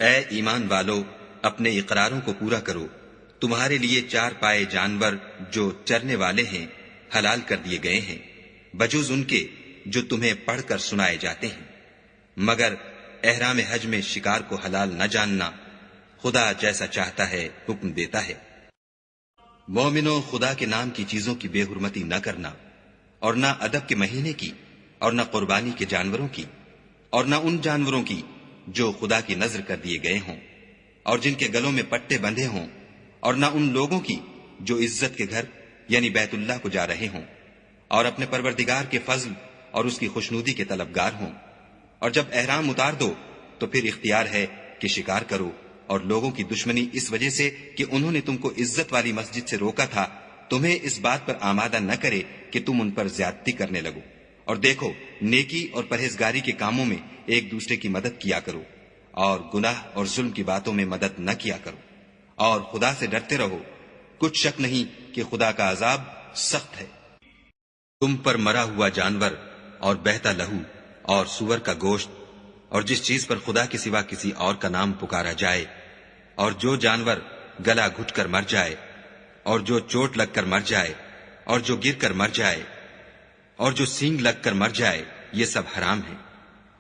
اے ایمان والو، اپنے اقراروں کو پورا کرو۔ تمہارے لیے چار پائے جانور جو چرنے والے ہیں حلال کر دیے گئے ہیں، بجوز ان کے جو تمہیں پڑھ کر سنائے جاتے ہیں، مگر احرام حج میں شکار کو حلال نہ جاننا، خدا جیسا چاہتا ہے حکم دیتا ہے۔ مومنو، خدا کے نام کی چیزوں کی بے حرمتی نہ کرنا، اور نہ ادب کے مہینے کی، اور نہ قربانی کے جانوروں کی، اور نہ ان جانوروں کی جو خدا کی نذر کر دیے گئے ہوں اور جن کے گلوں میں پٹے بندھے ہوں، اور نہ ان لوگوں کی جو عزت کے گھر یعنی بیت اللہ کو جا رہے ہوں اور اپنے پروردگار کے فضل اور اس کی خوشنودی کے طلبگار ہوں۔ اور جب احرام اتار دو تو پھر اختیار ہے کہ شکار کرو، اور لوگوں کی دشمنی اس وجہ سے کہ انہوں نے تم کو عزت والی مسجد سے روکا تھا، تمہیں اس بات پر آمادہ نہ کرے کہ تم ان پر زیادتی کرنے لگو۔ اور دیکھو، نیکی اور پرہیزگاری کے کاموں میں ایک دوسرے کی مدد کیا کرو، اور گناہ اور ظلم کی باتوں میں مدد نہ کیا کرو، اور خدا سے ڈرتے رہو۔ کچھ شک نہیں کہ خدا کا عذاب سخت ہے۔ تم پر مرا ہوا جانور اور بہتا لہو اور سور کا گوشت اور جس چیز پر خدا کے سوا کسی اور کا نام پکارا جائے، اور جو جانور گلا گھٹ کر مر جائے، اور جو چوٹ لگ کر مر جائے، اور جو گر کر مر جائے، اور جو سینگ لگ کر مر جائے، یہ سب حرام ہیں۔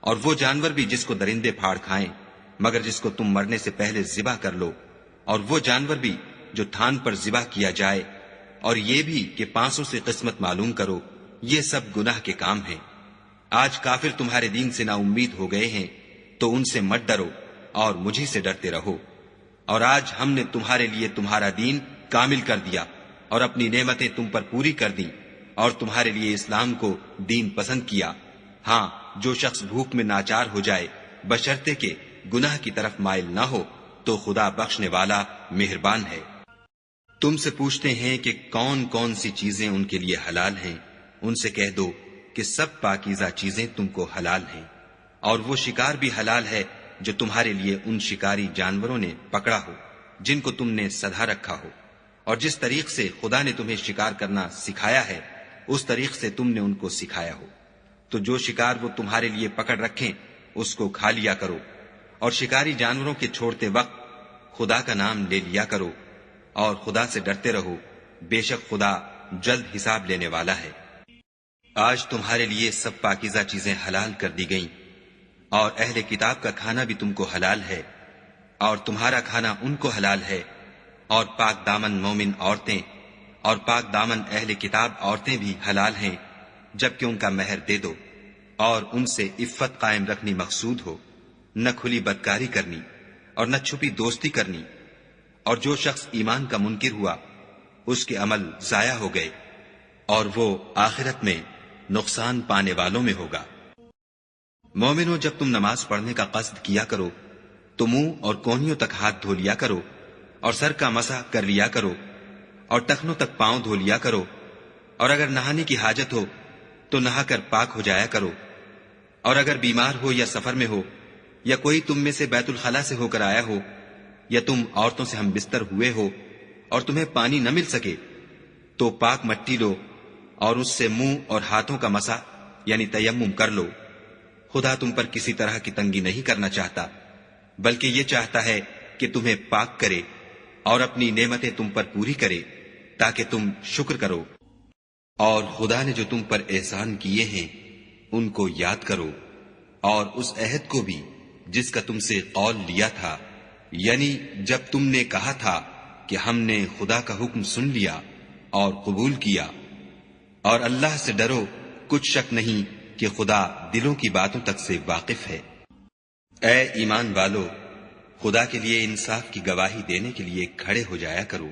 اور وہ جانور بھی جس کو درندے پھاڑ کھائیں مگر جس کو تم مرنے سے پہلے ذبح کر لو، اور وہ جانور بھی جو تھان پر ذبح کیا جائے، اور یہ بھی کہ پانسوں سے قسمت معلوم کرو، یہ سب گناہ کے کام ہیں۔ آج کافر تمہارے دین سے نا امید ہو گئے ہیں تو ان سے مت ڈرو اور مجھی سے ڈرتے رہو۔ اور آج ہم نے تمہارے لیے تمہارا دین کامل کر دیا اور اپنی نعمتیں تم پر پوری کر دیں، اور تمہارے لیے اسلام کو دین پسند کیا۔ ہاں، جو شخص بھوک میں ناچار ہو جائے بشرطے کہ گناہ کی طرف مائل نہ ہو تو خدا بخشنے والا مہربان ہے۔ تم سے پوچھتے ہیں کہ کون کون سی چیزیں ان کے لیے حلال ہیں، ان سے کہہ دو کہ سب پاکیزہ چیزیں تم کو حلال ہیں، اور وہ شکار بھی حلال ہے جو تمہارے لیے ان شکاری جانوروں نے پکڑا ہو جن کو تم نے سدھا رکھا ہو، اور جس طریق سے خدا نے تمہیں شکار کرنا سکھایا ہے اس طریق سے تم نے ان کو سکھایا ہو۔ تو جو شکار وہ تمہارے لیے پکڑ رکھیں اس کو کھا لیا کرو، اور شکاری جانوروں کے چھوڑتے وقت خدا کا نام لے لیا کرو، اور خدا سے ڈرتے رہو، بے شک خدا جلد حساب لینے والا ہے۔ آج تمہارے لیے سب پاکیزہ چیزیں حلال کر دی گئیں، اور اہل کتاب کا کھانا بھی تم کو حلال ہے، اور تمہارا کھانا ان کو حلال ہے، اور پاک دامن مومن عورتیں اور پاک دامن اہل کتاب عورتیں بھی حلال ہیں جبکہ ان کا مہر دے دو، اور ان سے عفت قائم رکھنی مقصود ہو، نہ کھلی بدکاری کرنی اور نہ چھپی دوستی کرنی۔ اور جو شخص ایمان کا منکر ہوا اس کے عمل ضائع ہو گئے، اور وہ آخرت میں نقصان پانے والوں میں ہوگا۔ مومنو، جب تم نماز پڑھنے کا قصد کیا کرو تو منہ اور کونیوں تک ہاتھ دھو لیا کرو، اور سر کا مسح کر لیا کرو، اور ٹخنوں تک پاؤں دھو لیا کرو، اور اگر نہانے کی حاجت ہو تو نہا کر پاک ہو جایا کرو، اور اگر بیمار ہو یا سفر میں ہو یا کوئی تم میں سے بیت الخلا سے ہو کر آیا ہو، یا تم عورتوں سے ہم بستر ہوئے ہو اور تمہیں پانی نہ مل سکے، تو پاک مٹی لو اور اس سے منہ اور ہاتھوں کا مسح یعنی تیمم کر لو۔ خدا تم پر کسی طرح کی تنگی نہیں کرنا چاہتا، بلکہ یہ چاہتا ہے کہ تمہیں پاک کرے اور اپنی نعمتیں تم پر پوری کرے تاکہ تم شکر کرو۔ اور خدا نے جو تم پر احسان کیے ہیں ان کو یاد کرو، اور اس عہد کو بھی جس کا تم سے قول لیا تھا، یعنی جب تم نے کہا تھا کہ ہم نے خدا کا حکم سن لیا اور قبول کیا۔ اور اللہ سے ڈرو، کچھ شک نہیں کہ خدا دلوں کی باتوں تک سے واقف ہے۔ اے ایمان والو، خدا کے لیے انصاف کی گواہی دینے کے لیے کھڑے ہو جایا کرو،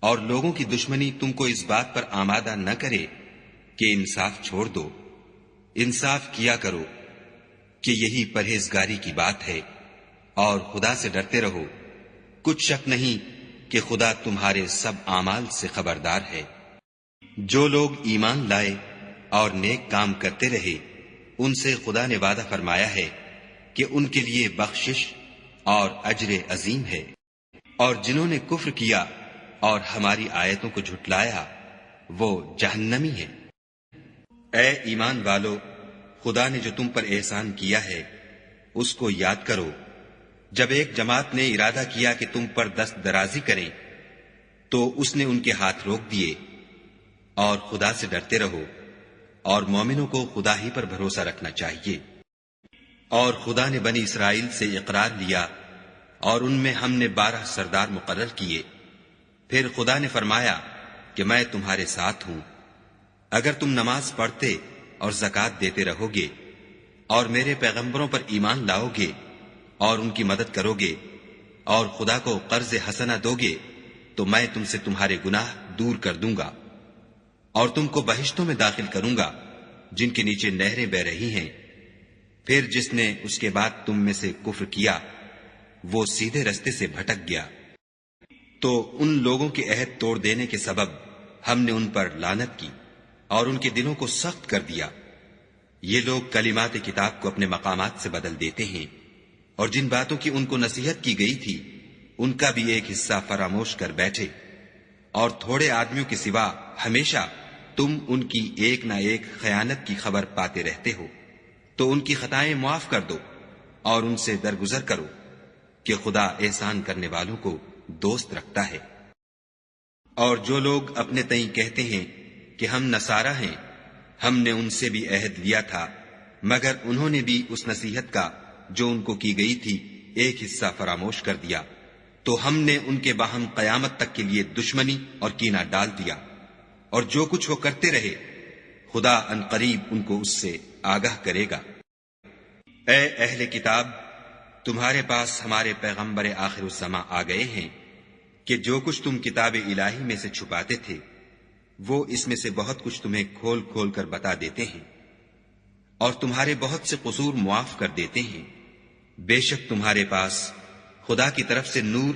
اور لوگوں کی دشمنی تم کو اس بات پر آمادہ نہ کرے کہ انصاف چھوڑ دو۔ انصاف کیا کرو کہ یہی پرہیزگاری کی بات ہے، اور خدا سے ڈرتے رہو، کچھ شک نہیں کہ خدا تمہارے سب اعمال سے خبردار ہے۔ جو لوگ ایمان لائے اور نیک کام کرتے رہے ان سے خدا نے وعدہ فرمایا ہے کہ ان کے لیے بخشش اور اجر عظیم ہے، اور جنہوں نے کفر کیا اور ہماری آیتوں کو جھٹلایا وہ جہنمی ہیں۔ اے ایمان والو، خدا نے جو تم پر احسان کیا ہے اس کو یاد کرو، جب ایک جماعت نے ارادہ کیا کہ تم پر دست درازی کریں تو اس نے ان کے ہاتھ روک دیے، اور خدا سے ڈرتے رہو، اور مومنوں کو خدا ہی پر بھروسہ رکھنا چاہیے۔ اور خدا نے بنی اسرائیل سے اقرار لیا، اور ان میں ہم نے 12 سردار مقرر کیے۔ پھر خدا نے فرمایا کہ میں تمہارے ساتھ ہوں، اگر تم نماز پڑھتے اور زکوٰۃ دیتے رہو گے اور میرے پیغمبروں پر ایمان لاؤ گے اور ان کی مدد کرو گے اور خدا کو قرض حسنہ دو گے تو میں تم سے تمہارے گناہ دور کر دوں گا اور تم کو بہشتوں میں داخل کروں گا جن کے نیچے نہریں بہ رہی ہیں۔ پھر جس نے اس کے بعد تم میں سے کفر کیا وہ سیدھے رستے سے بھٹک گیا، تو ان لوگوں کے عہد توڑ دینے کے سبب ہم نے ان پر لعنت کی اور ان کے دلوں کو سخت کر دیا۔ یہ لوگ کلمات کتاب کو اپنے مقامات سے بدل دیتے ہیں، اور جن باتوں کی ان کو نصیحت کی گئی تھی ان کا بھی ایک حصہ فراموش کر بیٹھے، اور تھوڑے آدمیوں کے سوا ہمیشہ تم ان کی ایک نہ ایک خیانت کی خبر پاتے رہتے ہو، تو ان کی خطائیں معاف کر دو اور ان سے درگزر کرو کہ خدا احسان کرنے والوں کو دوست رکھتا ہے۔ اور جو لوگ اپنے تئیں کہتے ہیں کہ ہم نصارہ ہیں، ہم نے ان سے بھی عہد لیا تھا، مگر انہوں نے بھی اس نصیحت کا جو ان کو کی گئی تھی ایک حصہ فراموش کر دیا، تو ہم نے ان کے باہم قیامت تک کے لیے دشمنی اور کینہ ڈال دیا، اور جو کچھ وہ کرتے رہے خدا عنقریب ان کو اس سے آگاہ کرے گا۔ اے اہل کتاب، تمہارے پاس ہمارے پیغمبر آخر الزماں آ گئے ہیں کہ جو کچھ تم کتاب الہی میں سے چھپاتے تھے وہ اس میں سے بہت کچھ تمہیں کھول کھول کر بتا دیتے ہیں، اور تمہارے بہت سے قصور معاف کر دیتے ہیں۔ بے شک تمہارے پاس خدا کی طرف سے نور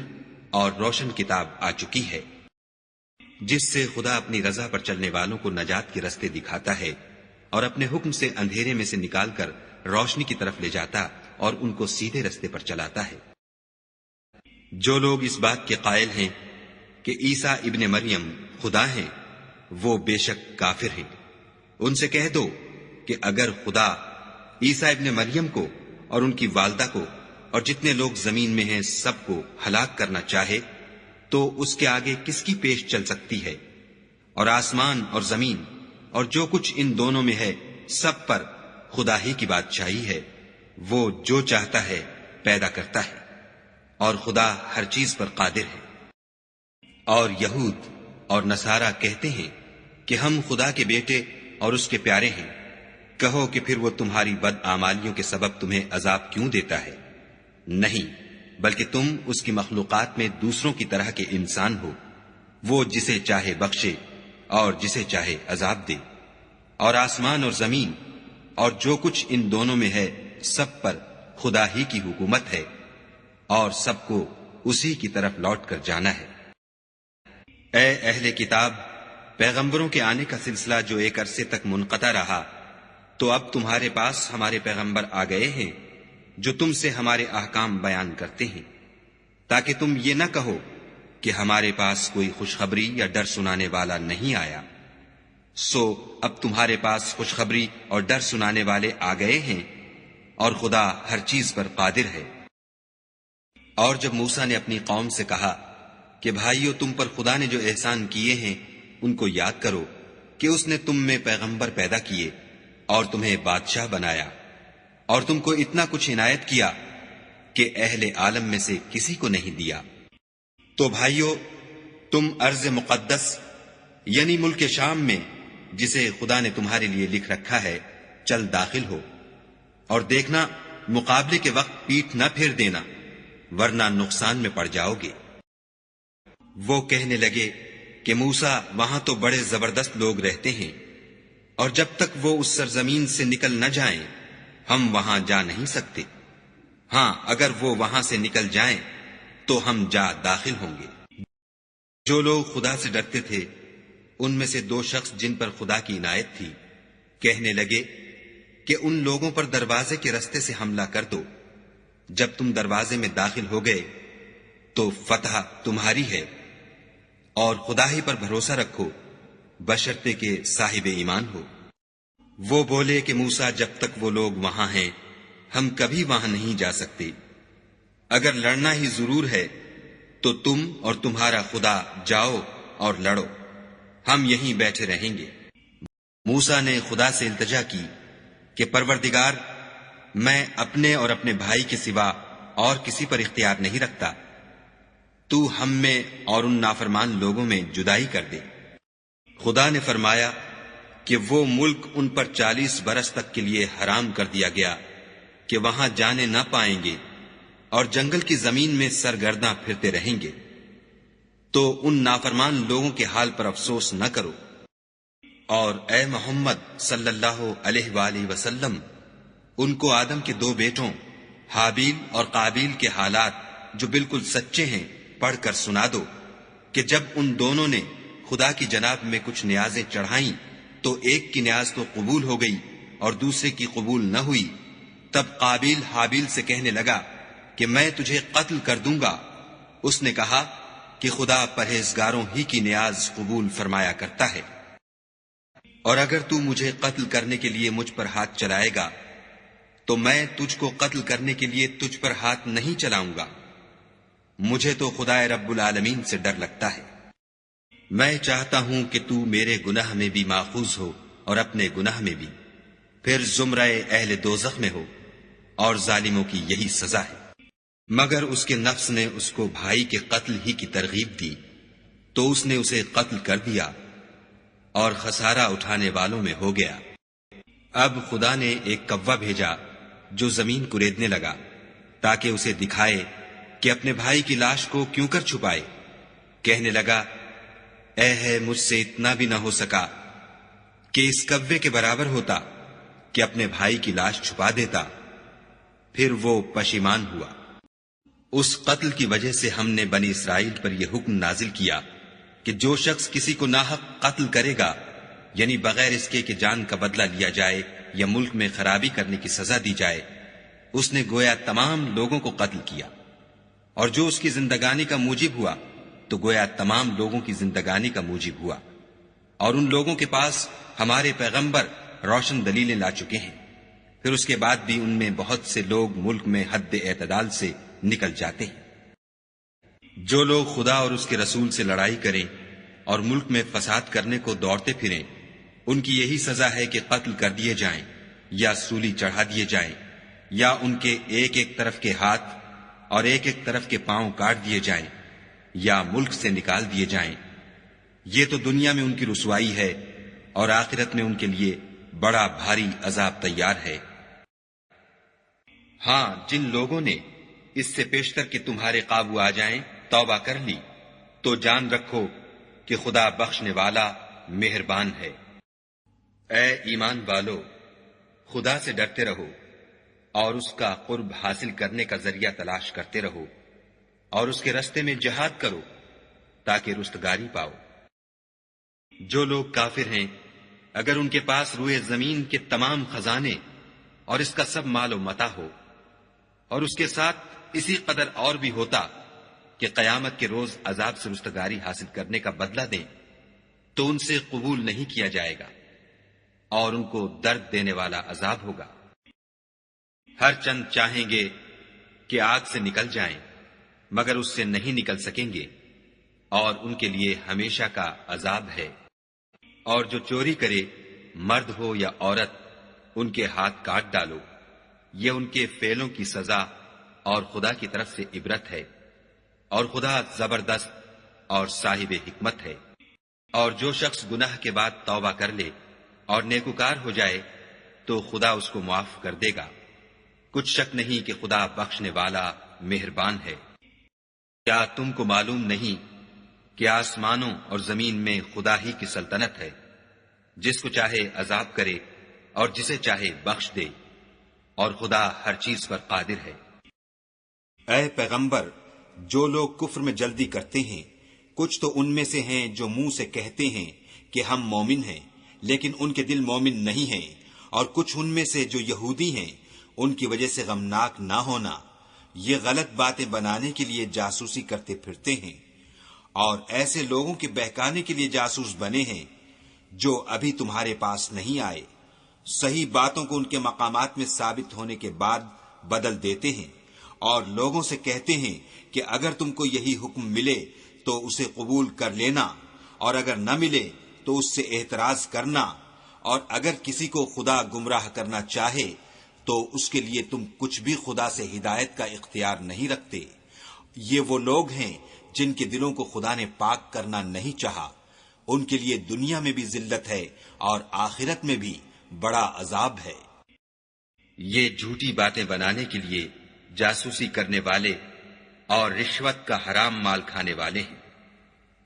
اور روشن کتاب آ چکی ہے، جس سے خدا اپنی رضا پر چلنے والوں کو نجات کے رستے دکھاتا ہے اور اپنے حکم سے اندھیرے میں سے نکال کر روشنی کی طرف لے جاتا اور ان کو سیدھے رستے پر چلاتا ہے۔ جو لوگ اس بات کے قائل ہیں کہ عیسیٰ ابن مریم خدا ہیں وہ بے شک کافر ہیں۔ ان سے کہہ دو کہ اگر خدا عیسیٰ ابن مریم کو اور ان کی والدہ کو اور جتنے لوگ زمین میں ہیں سب کو ہلاک کرنا چاہے تو اس کے آگے کس کی پیش چل سکتی ہے؟ اور آسمان اور زمین اور جو کچھ ان دونوں میں ہے سب پر خدا ہی کی بادشاہی ہے، وہ جو چاہتا ہے پیدا کرتا ہے، اور خدا ہر چیز پر قادر ہے۔ اور یہود اور نصارہ کہتے ہیں کہ ہم خدا کے بیٹے اور اس کے پیارے ہیں۔ کہو کہ پھر وہ تمہاری بد اعمالیوں کے سبب تمہیں عذاب کیوں دیتا ہے؟ نہیں، بلکہ تم اس کی مخلوقات میں دوسروں کی طرح کے انسان ہو، وہ جسے چاہے بخشے اور جسے چاہے عذاب دے۔ اور آسمان اور زمین اور جو کچھ ان دونوں میں ہے سب پر خدا ہی کی حکومت ہے، اور سب کو اسی کی طرف لوٹ کر جانا ہے۔ اے اہل کتاب، پیغمبروں کے آنے کا سلسلہ جو ایک عرصے تک منقطع رہا، تو اب تمہارے پاس ہمارے پیغمبر آ گئے ہیں جو تم سے ہمارے احکام بیان کرتے ہیں، تاکہ تم یہ نہ کہو کہ ہمارے پاس کوئی خوشخبری یا ڈر سنانے والا نہیں آیا۔ سو اب تمہارے پاس خوشخبری اور ڈر سنانے والے آ گئے ہیں، اور خدا ہر چیز پر قادر ہے۔ اور جب موسیٰ نے اپنی قوم سے کہا کہ بھائیو، تم پر خدا نے جو احسان کیے ہیں ان کو یاد کرو کہ اس نے تم میں پیغمبر پیدا کیے اور تمہیں بادشاہ بنایا، اور تم کو اتنا کچھ عنایت کیا کہ اہل عالم میں سے کسی کو نہیں دیا۔ تو بھائیو، تم ارض مقدس یعنی ملک شام میں جسے خدا نے تمہارے لیے لکھ رکھا ہے چل داخل ہو، اور دیکھنا مقابلے کے وقت پیٹھ نہ پھیر دینا، ورنہ نقصان میں پڑ جاؤ گے۔ وہ کہنے لگے کہ موسیٰ، وہاں تو بڑے زبردست لوگ رہتے ہیں، اور جب تک وہ اس سرزمین سے نکل نہ جائیں ہم وہاں جا نہیں سکتے۔ ہاں، اگر وہ وہاں سے نکل جائیں تو ہم جا داخل ہوں گے۔ جو لوگ خدا سے ڈرتے تھے ان میں سے 2 شخص جن پر خدا کی عنایت تھی کہنے لگے کہ ان لوگوں پر دروازے کے رستے سے حملہ کر دو۔ جب تم دروازے میں داخل ہو گئے تو فتح تمہاری ہے، اور خدا ہی پر بھروسہ رکھو بشرطے کہ صاحب ایمان ہو۔ وہ بولے کہ موسیٰ، جب تک وہ لوگ وہاں ہیں ہم کبھی وہاں نہیں جا سکتے۔ اگر لڑنا ہی ضرور ہے تو تم اور تمہارا خدا جاؤ اور لڑو، ہم یہیں بیٹھے رہیں گے۔ موسیٰ نے خدا سے التجا کی کہ پروردگار، میں اپنے اور اپنے بھائی کے سوا اور کسی پر اختیار نہیں رکھتا، تو ہم میں اور ان نافرمان لوگوں میں جدائی کر دے۔ خدا نے فرمایا کہ وہ ملک ان پر 40 برس تک کے لیے حرام کر دیا گیا کہ وہاں جانے نہ پائیں گے، اور جنگل کی زمین میں سرگرداں پھرتے رہیں گے۔ تو ان نافرمان لوگوں کے حال پر افسوس نہ کرو، اور اے محمد صلی اللہ علیہ وآلہ وسلم ان کو آدم کے 2 بیٹوں حابیل اور قابیل کے حالات جو بالکل سچے ہیں پڑھ کر سنا دو کہ جب ان دونوں نے خدا کی جناب میں کچھ نیازیں چڑھائیں تو ایک کی نیاز تو قبول ہو گئی اور دوسرے کی قبول نہ ہوئی۔ تب قابیل حابیل سے کہنے لگا کہ میں تجھے قتل کر دوں گا۔ اس نے کہا کہ خدا پرہیزگاروں ہی کی نیاز قبول فرمایا کرتا ہے، اور اگر تو مجھے قتل کرنے کے لیے مجھ پر ہاتھ چلائے گا تو میں تجھ کو قتل کرنے کے لیے تجھ پر ہاتھ نہیں چلاؤں گا۔ مجھے تو خدا رب العالمین سے ڈر لگتا ہے۔ میں چاہتا ہوں کہ تو میرے گناہ میں بھی ماخوذ ہو اور اپنے گناہ میں بھی، پھر زمرہ اہل دوزخ میں ہو، اور ظالموں کی یہی سزا ہے۔ مگر اس کے نفس نے اس کو بھائی کے قتل ہی کی ترغیب دی تو اس نے اسے قتل کر دیا اور خسارہ اٹھانے والوں میں ہو گیا۔ اب خدا نے ایک کوا بھیجا جو زمین کریدنے لگا تاکہ اسے دکھائے کہ اپنے بھائی کی لاش کو کیوں کر چھپائے۔ کہنے لگا، اے ہے مجھ سے اتنا بھی نہ ہو سکا کہ اس کوے کے برابر ہوتا کہ اپنے بھائی کی لاش چھپا دیتا۔ پھر وہ پشیمان ہوا۔ اس قتل کی وجہ سے ہم نے بنی اسرائیل پر یہ حکم نازل کیا کہ جو شخص کسی کو ناحق قتل کرے گا، یعنی بغیر اس کے کہ جان کا بدلہ لیا جائے یا ملک میں خرابی کرنے کی سزا دی جائے، اس نے گویا تمام لوگوں کو قتل کیا، اور جو اس کی زندگانی کا موجب ہوا تو گویا تمام لوگوں کی زندگانی کا موجب ہوا۔ اور ان لوگوں کے پاس ہمارے پیغمبر روشن دلیلیں لا چکے ہیں، پھر اس کے بعد بھی ان میں بہت سے لوگ ملک میں حد اعتدال سے نکل جاتے ہیں۔ جو لوگ خدا اور اس کے رسول سے لڑائی کریں اور ملک میں فساد کرنے کو دوڑتے پھریں، ان کی یہی سزا ہے کہ قتل کر دیے جائیں یا سولی چڑھا دیے جائیں، یا ان کے ایک ایک طرف کے ہاتھ اور ایک ایک طرف کے پاؤں کاٹ دیے جائیں، یا ملک سے نکال دیے جائیں۔ یہ تو دنیا میں ان کی رسوائی ہے، اور آخرت میں ان کے لیے بڑا بھاری عذاب تیار ہے۔ ہاں، جن لوگوں نے اس سے پیشتر کہ تمہارے قابو آ جائیں توبہ کر لی تو جان رکھو کہ خدا بخشنے والا مہربان ہے۔ اے ایمان والو، خدا سے ڈرتے رہو اور اس کا قرب حاصل کرنے کا ذریعہ تلاش کرتے رہو، اور اس کے رستے میں جہاد کرو تاکہ رستگاری پاؤ۔ جو لوگ کافر ہیں، اگر ان کے پاس روئے زمین کے تمام خزانے اور اس کا سب مال و متاع ہو، اور اس کے ساتھ اسی قدر اور بھی ہوتا کہ قیامت کے روز عذاب سے رستگاری حاصل کرنے کا بدلہ دیں، تو ان سے قبول نہیں کیا جائے گا، اور ان کو درد دینے والا عذاب ہوگا۔ ہر چند چاہیں گے کہ آگ سے نکل جائیں، مگر اس سے نہیں نکل سکیں گے، اور ان کے لیے ہمیشہ کا عذاب ہے۔ اور جو چوری کرے، مرد ہو یا عورت، ان کے ہاتھ کاٹ ڈالو، یہ ان کے فعلوں کی سزا اور خدا کی طرف سے عبرت ہے، اور خدا زبردست اور صاحب حکمت ہے۔ اور جو شخص گناہ کے بعد توبہ کر لے اور نیکوکار ہو جائے تو خدا اس کو معاف کر دے گا۔ کچھ شک نہیں کہ خدا بخشنے والا مہربان ہے۔ کیا تم کو معلوم نہیں کہ آسمانوں اور زمین میں خدا ہی کی سلطنت ہے، جس کو چاہے عذاب کرے اور جسے چاہے بخش دے، اور خدا ہر چیز پر قادر ہے۔ اے پیغمبر، جو لوگ کفر میں جلدی کرتے ہیں، کچھ تو ان میں سے ہیں جو منہ سے کہتے ہیں کہ ہم مومن ہیں، لیکن ان کے دل مومن نہیں ہیں، اور کچھ ان میں سے جو یہودی ہیں، ان کی وجہ سے غمناک نہ ہونا، یہ غلط باتیں بنانے کے لیے جاسوسی کرتے پھرتے ہیں، اور ایسے لوگوں کے بہکانے کے لیے جاسوس بنے ہیں جو ابھی تمہارے پاس نہیں آئے، صحیح باتوں کو ان کے مقامات میں ثابت ہونے کے بعد بدل دیتے ہیں، اور لوگوں سے کہتے ہیں کہ اگر تم کو یہی حکم ملے تو اسے قبول کر لینا، اور اگر نہ ملے تو اس سے اعتراض کرنا، اور اگر کسی کو خدا گمراہ کرنا چاہے تو اس کے لیے تم کچھ بھی خدا سے ہدایت کا اختیار نہیں رکھتے۔ یہ وہ لوگ ہیں جن کے دلوں کو خدا نے پاک کرنا نہیں چاہا، ان کے لیے دنیا میں بھی ذلت ہے اور آخرت میں بھی بڑا عذاب ہے۔ یہ جھوٹی باتیں بنانے کے لیے جاسوسی کرنے والے اور رشوت کا حرام مال کھانے والے ہیں۔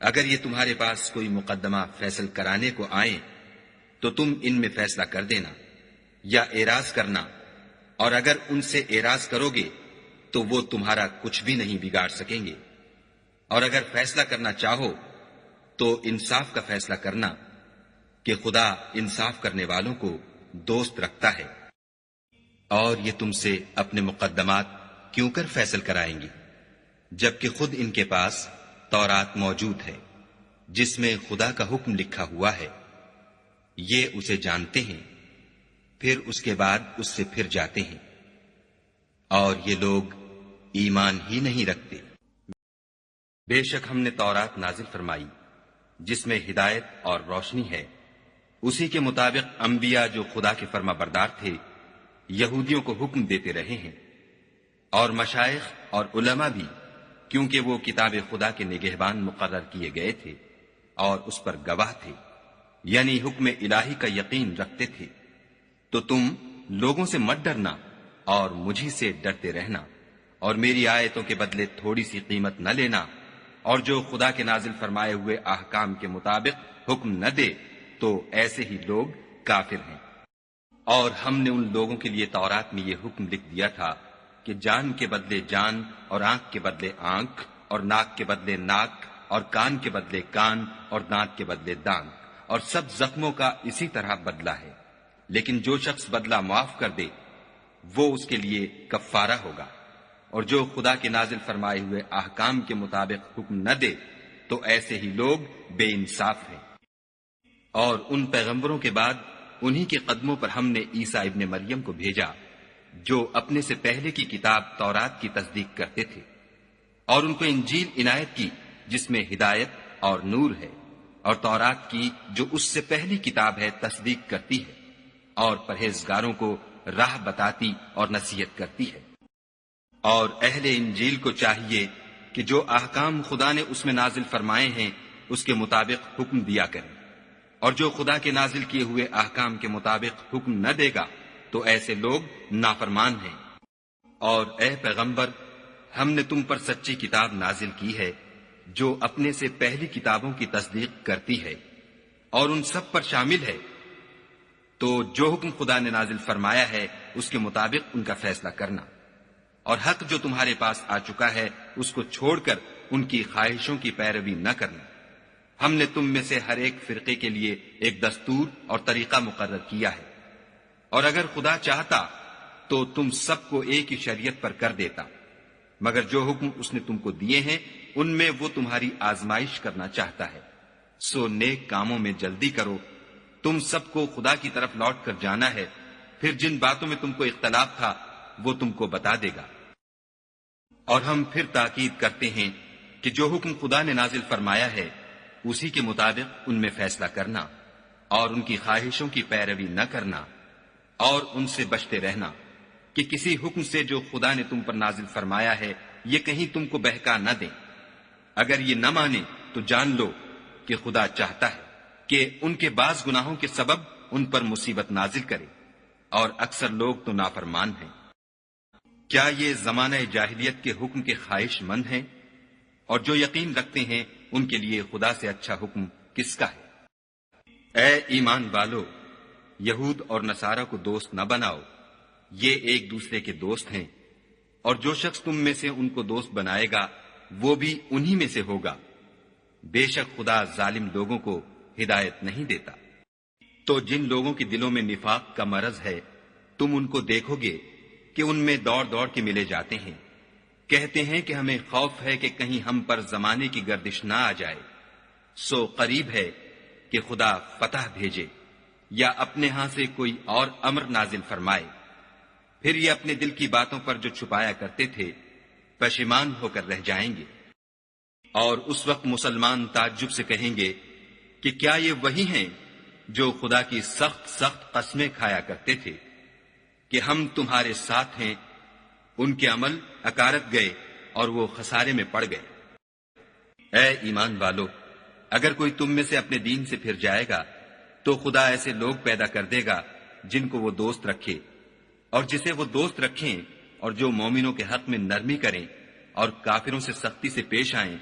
اگر یہ تمہارے پاس کوئی مقدمہ فیصل کرانے کو آئیں تو تم ان میں فیصلہ کر دینا یا اعراض کرنا، اور اگر ان سے اعراض کرو گے تو وہ تمہارا کچھ بھی نہیں بگاڑ سکیں گے، اور اگر فیصلہ کرنا چاہو تو انصاف کا فیصلہ کرنا کہ خدا انصاف کرنے والوں کو دوست رکھتا ہے۔ اور یہ تم سے اپنے مقدمات کیوں کر فیصل کرائیں گے جبکہ خود ان کے پاس تورات موجود ہے جس میں خدا کا حکم لکھا ہوا ہے۔ یہ اسے جانتے ہیں، پھر اس کے بعد اس سے پھر جاتے ہیں، اور یہ لوگ ایمان ہی نہیں رکھتے۔ بے شک ہم نے تورات نازل فرمائی جس میں ہدایت اور روشنی ہے، اسی کے مطابق انبیاء جو خدا کے فرما بردار تھے یہودیوں کو حکم دیتے رہے ہیں، اور مشائخ اور علماء بھی، کیونکہ وہ کتاب خدا کے نگہبان مقرر کیے گئے تھے اور اس پر گواہ تھے، یعنی حکم الہی کا یقین رکھتے تھے۔ تو تم لوگوں سے مت ڈرنا اور مجھی سے ڈرتے رہنا، اور میری آیتوں کے بدلے تھوڑی سی قیمت نہ لینا، اور جو خدا کے نازل فرمائے ہوئے احکام کے مطابق حکم نہ دے تو ایسے ہی لوگ کافر ہیں۔ اور ہم نے ان لوگوں کے لیے تورات میں یہ حکم لکھ دیا تھا کہ جان کے بدلے جان، اور آنکھ کے بدلے آنکھ، اور ناک کے بدلے ناک، اور کان کے بدلے کان، اور دانت کے بدلے دانت، اور سب زخموں کا اسی طرح بدلہ ہے۔ لیکن جو شخص بدلہ معاف کر دے وہ اس کے لیے کفارہ ہوگا، اور جو خدا کے نازل فرمائے ہوئے احکام کے مطابق حکم نہ دے تو ایسے ہی لوگ بے انصاف ہیں۔ اور ان پیغمبروں کے بعد انہی کے قدموں پر ہم نے عیسیٰ ابن مریم کو بھیجا جو اپنے سے پہلے کی کتاب تورات کی تصدیق کرتے تھے، اور ان کو انجیل عنایت کی جس میں ہدایت اور نور ہے، اور تورات کی جو اس سے پہلی کتاب ہے تصدیق کرتی ہے، اور پرہیزگاروں کو راہ بتاتی اور نصیحت کرتی ہے۔ اور اہل انجیل کو چاہیے کہ جو احکام خدا نے اس میں نازل فرمائے ہیں اس کے مطابق حکم دیا کریں، اور جو خدا کے نازل کیے ہوئے احکام کے مطابق حکم نہ دے گا تو ایسے لوگ نافرمان ہیں۔ اور اے پیغمبر، ہم نے تم پر سچی کتاب نازل کی ہے جو اپنے سے پہلی کتابوں کی تصدیق کرتی ہے اور ان سب پر شامل ہے، تو جو حکم خدا نے نازل فرمایا ہے اس کے مطابق ان کا فیصلہ کرنا، اور حق جو تمہارے پاس آ چکا ہے اس کو چھوڑ کر ان کی خواہشوں کی پیروی نہ کرنا۔ ہم نے تم میں سے ہر ایک فرقے کے لیے ایک دستور اور طریقہ مقرر کیا ہے، اور اگر خدا چاہتا تو تم سب کو ایک ہی شریعت پر کر دیتا، مگر جو حکم اس نے تم کو دیے ہیں ان میں وہ تمہاری آزمائش کرنا چاہتا ہے۔ سو نیک کاموں میں جلدی کرو، تم سب کو خدا کی طرف لوٹ کر جانا ہے، پھر جن باتوں میں تم کو اختلاف تھا وہ تم کو بتا دے گا۔ اور ہم پھر تاکید کرتے ہیں کہ جو حکم خدا نے نازل فرمایا ہے اسی کے مطابق ان میں فیصلہ کرنا، اور ان کی خواہشوں کی پیروی نہ کرنا، اور ان سے بچتے رہنا کہ کسی حکم سے جو خدا نے تم پر نازل فرمایا ہے یہ کہیں تم کو بہکا نہ دیں۔ اگر یہ نہ مانے تو جان لو کہ خدا چاہتا ہے کہ ان کے بعض گناہوں کے سبب ان پر مصیبت نازل کرے، اور اکثر لوگ تو نافرمان ہیں۔ کیا یہ زمانہ جاہلیت کے حکم کے خواہش مند ہیں؟ اور جو یقین رکھتے ہیں ان کے لیے خدا سے اچھا حکم کس کا ہے؟ اے ایمان والو، یہود اور نصارہ کو دوست نہ بناؤ، یہ ایک دوسرے کے دوست ہیں، اور جو شخص تم میں سے ان کو دوست بنائے گا وہ بھی انہی میں سے ہوگا۔ بے شک خدا ظالم لوگوں کو ہدایت نہیں دیتا۔ تو جن لوگوں کے دلوں میں نفاق کا مرض ہے تم ان کو دیکھو گے کہ ان میں دوڑ دوڑ کے ملے جاتے ہیں، کہتے ہیں کہ ہمیں خوف ہے کہ کہیں ہم پر زمانے کی گردش نہ آ جائے۔ سو قریب ہے کہ خدا فتح بھیجے یا اپنے ہاں سے کوئی اور امر نازل فرمائے، پھر یہ اپنے دل کی باتوں پر جو چھپایا کرتے تھے پشیمان ہو کر رہ جائیں گے، اور اس وقت مسلمان تعجب سے کہیں گے کہ کیا یہ وہی ہیں جو خدا کی سخت سخت قسمیں کھایا کرتے تھے کہ ہم تمہارے ساتھ ہیں؟ ان کے عمل اکارت گئے اور وہ خسارے میں پڑ گئے۔ اے ایمان والو، اگر کوئی تم میں سے اپنے دین سے پھر جائے گا تو خدا ایسے لوگ پیدا کر دے گا جن کو وہ دوست رکھے، اور جسے وہ دوست رکھیں، اور جو مومنوں کے حق میں نرمی کریں اور کافروں سے سختی سے پیش آئیں،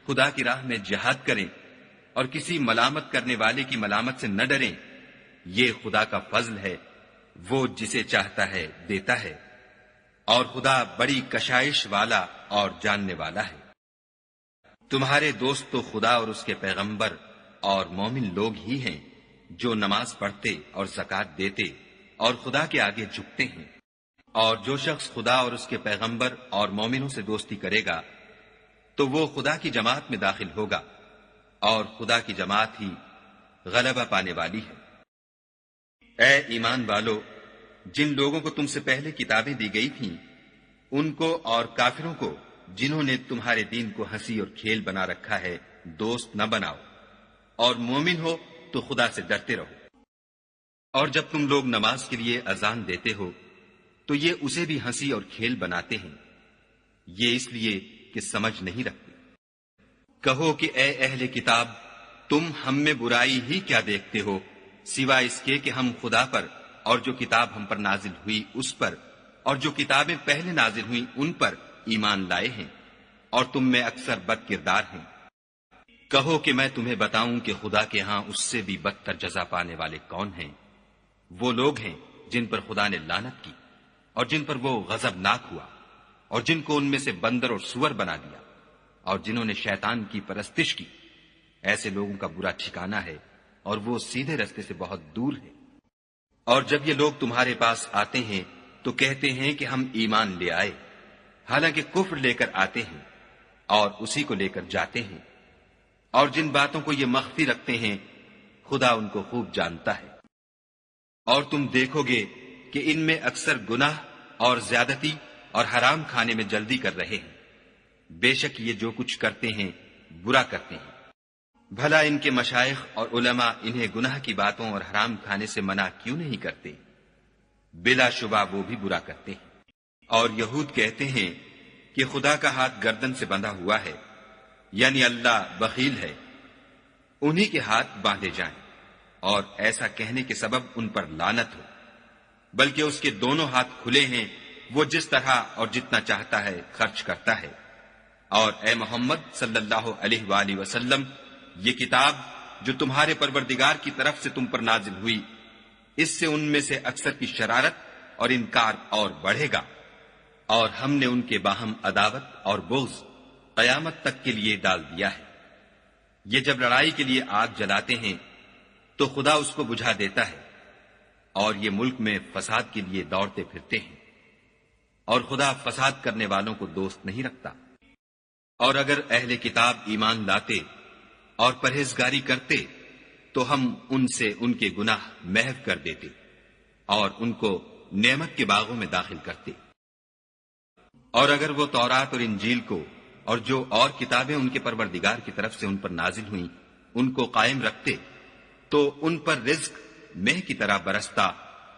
خدا کی راہ میں جہاد کریں اور کسی ملامت کرنے والے کی ملامت سے نہ ڈریں۔ یہ خدا کا فضل ہے، وہ جسے چاہتا ہے دیتا ہے، اور خدا بڑی کشائش والا اور جاننے والا ہے۔ تمہارے دوست تو خدا اور اس کے پیغمبر اور مومن لوگ ہی ہیں جو نماز پڑھتے اور زکوٰۃ دیتے اور خدا کے آگے جھکتے ہیں، اور جو شخص خدا اور اس کے پیغمبر اور مومنوں سے دوستی کرے گا تو وہ خدا کی جماعت میں داخل ہوگا، اور خدا کی جماعت ہی غلبہ پانے والی ہے۔ اے ایمان والو، جن لوگوں کو تم سے پہلے کتابیں دی گئی تھیں ان کو اور کافروں کو جنہوں نے تمہارے دین کو ہنسی اور کھیل بنا رکھا ہے دوست نہ بناؤ، اور مومن ہو تو خدا سے ڈرتے رہو۔ اور جب تم لوگ نماز کے لیے اذان دیتے ہو تو یہ اسے بھی ہنسی اور کھیل بناتے ہیں، یہ اس لیے کہ سمجھ نہیں رکھتے۔ کہو کہ اے اہل کتاب، تم ہم میں برائی ہی کیا دیکھتے ہو سوائے اس کے کہ ہم خدا پر اور جو کتاب ہم پر نازل ہوئی اس پر اور جو کتابیں پہلے نازل ہوئیں ان پر ایمان لائے ہیں، اور تم میں اکثر بد کردار ہیں۔ کہو کہ میں تمہیں بتاؤں کہ خدا کے ہاں اس سے بھی بدتر جزا پانے والے کون ہیں؟ وہ لوگ ہیں جن پر خدا نے لعنت کی اور جن پر وہ غضبناک ہوا، اور جن کو ان میں سے بندر اور سور بنا دیا، اور جنہوں نے شیطان کی پرستش کی۔ ایسے لوگوں کا برا ٹھکانہ ہے، اور وہ سیدھے رستے سے بہت دور ہے۔ اور جب یہ لوگ تمہارے پاس آتے ہیں تو کہتے ہیں کہ ہم ایمان لے آئے، حالانکہ کفر لے کر آتے ہیں اور اسی کو لے کر جاتے ہیں، اور جن باتوں کو یہ مخفی رکھتے ہیں خدا ان کو خوب جانتا ہے۔ اور تم دیکھو گے کہ ان میں اکثر گناہ اور زیادتی اور حرام کھانے میں جلدی کر رہے ہیں۔ بے شک یہ جو کچھ کرتے ہیں برا کرتے ہیں۔ بھلا ان کے مشائخ اور علماء انہیں گناہ کی باتوں اور حرام کھانے سے منع کیوں نہیں کرتے؟ بلا شبہ وہ بھی برا کرتے ہیں۔ اور یہود کہتے ہیں کہ خدا کا ہاتھ گردن سے بندھا ہوا ہے، یعنی اللہ بخیل ہے، انہی کے ہاتھ باندھے جائیں، اور ایسا کہنے کے سبب ان پر لعنت ہو، بلکہ اس کے دونوں ہاتھ کھلے ہیں، وہ جس طرح اور جتنا چاہتا ہے خرچ کرتا ہے۔ اور اے محمد صلی اللہ علیہ وآلہ وسلم، یہ کتاب جو تمہارے پروردگار کی طرف سے تم پر نازل ہوئی، اس سے ان میں سے اکثر کی شرارت اور انکار اور بڑھے گا، اور ہم نے ان کے باہم عداوت اور بغض قیامت تک کے لیے ڈال دیا ہے۔ یہ جب لڑائی کے لیے آگ جلاتے ہیں تو خدا اس کو بجھا دیتا ہے، اور یہ ملک میں فساد کے لیے دوڑتے پھرتے ہیں، اور خدا فساد کرنے والوں کو دوست نہیں رکھتا۔ اور اگر اہل کتاب ایمان لاتے اور پرہیزگاری کرتے تو ہم ان سے ان کے گناہ محو کر دیتے اور ان کو نعمت کے باغوں میں داخل کرتے۔ اور اگر وہ تورات اور انجیل کو اور جو اور کتابیں ان کے پروردگار کی طرف سے ان پر نازل ہوئیں ان کو قائم رکھتے تو ان پر رزق مہ کی طرح برستا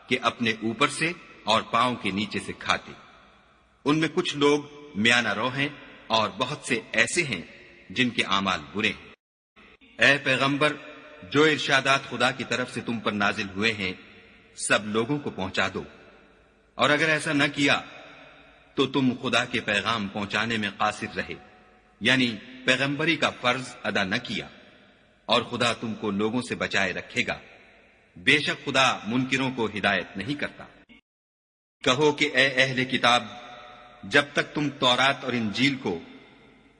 کہ اپنے اوپر سے اور پاؤں کے نیچے سے کھاتے۔ ان میں کچھ لوگ میانہ رو ہیں اور بہت سے ایسے ہیں جن کے اعمال برے ہیں۔ اے پیغمبر، جو ارشادات خدا کی طرف سے تم پر نازل ہوئے ہیں سب لوگوں کو پہنچا دو، اور اگر ایسا نہ کیا تو تم خدا کے پیغام پہنچانے میں قاصر رہے، یعنی پیغمبری کا فرض ادا نہ کیا، اور خدا تم کو لوگوں سے بچائے رکھے گا، بے شک خدا منکروں کو ہدایت نہیں کرتا۔ کہو کہ اے اہل کتاب، جب تک تم تورات اور انجیل کو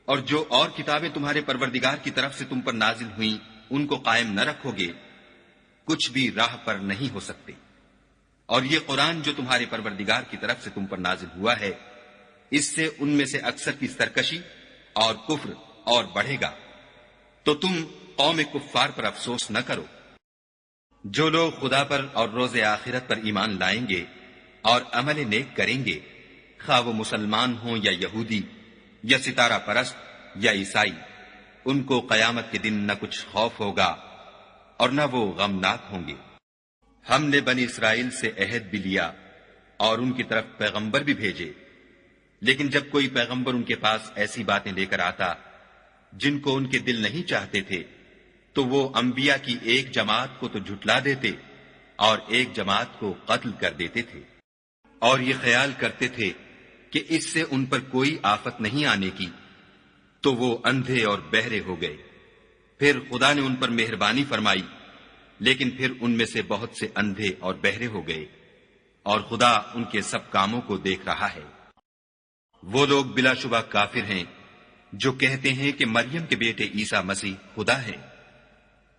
اور جو اور کتابیں تمہارے پروردگار کی طرف سے تم پر نازل ہوئیں ان کو قائم نہ رکھو گے کچھ بھی راہ پر نہیں ہو سکتے۔ اور یہ قرآن جو تمہارے پروردگار کی طرف سے تم پر نازل ہوا ہے اس سے ان میں سے اکثر کی سرکشی اور کفر اور بڑھے گا، تو تم قوم کفار پر افسوس نہ کرو۔ جو لوگ خدا پر اور روز آخرت پر ایمان لائیں گے اور عمل نیک کریں گے، خواہ وہ مسلمان ہوں یا یہودی یا ستارہ پرست یا عیسائی، ان کو قیامت کے دن نہ کچھ خوف ہوگا اور نہ وہ غمناک ہوں گے۔ ہم نے بنی اسرائیل سے عہد بھی لیا اور ان کی طرف پیغمبر بھی بھیجے، لیکن جب کوئی پیغمبر ان کے پاس ایسی باتیں لے کر آتا جن کو ان کے دل نہیں چاہتے تھے، تو وہ انبیاء کی ایک جماعت کو تو جھٹلا دیتے اور ایک جماعت کو قتل کر دیتے تھے، اور یہ خیال کرتے تھے کہ اس سے ان پر کوئی آفت نہیں آنے کی، تو وہ اندھے اور بہرے ہو گئے۔ پھر خدا نے ان پر مہربانی فرمائی، لیکن پھر ان میں سے بہت سے اندھے اور بہرے ہو گئے، اور خدا ان کے سب کاموں کو دیکھ رہا ہے۔ وہ لوگ بلا شبہ کافر ہیں جو کہتے ہیں کہ مریم کے بیٹے عیسیٰ مسیح خدا ہے،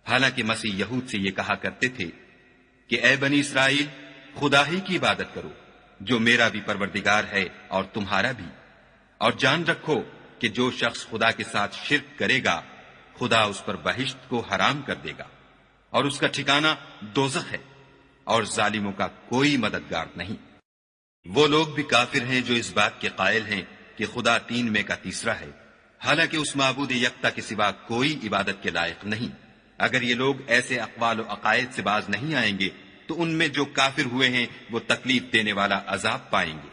حالانکہ مسیح یہود سے یہ کہا کرتے تھے کہ اے بنی اسرائیل، خدا ہی کی عبادت کرو جو میرا بھی پروردگار ہے اور تمہارا بھی، اور جان رکھو کہ جو شخص خدا کے ساتھ شرک کرے گا خدا اس پر بہشت کو حرام کر دے گا، اور اس کا ٹھکانہ دوزخ ہے، اور ظالموں کا کوئی مددگار نہیں۔ وہ لوگ بھی کافر ہیں جو اس بات کے قائل ہیں کہ خدا تین میں کا تیسرا ہے، حالانکہ اس معبود یکتا کے سوا کوئی عبادت کے لائق نہیں۔ اگر یہ لوگ ایسے اقوال و عقائد سے باز نہیں آئیں گے تو ان میں جو کافر ہوئے ہیں وہ تکلیف دینے والا عذاب پائیں گے۔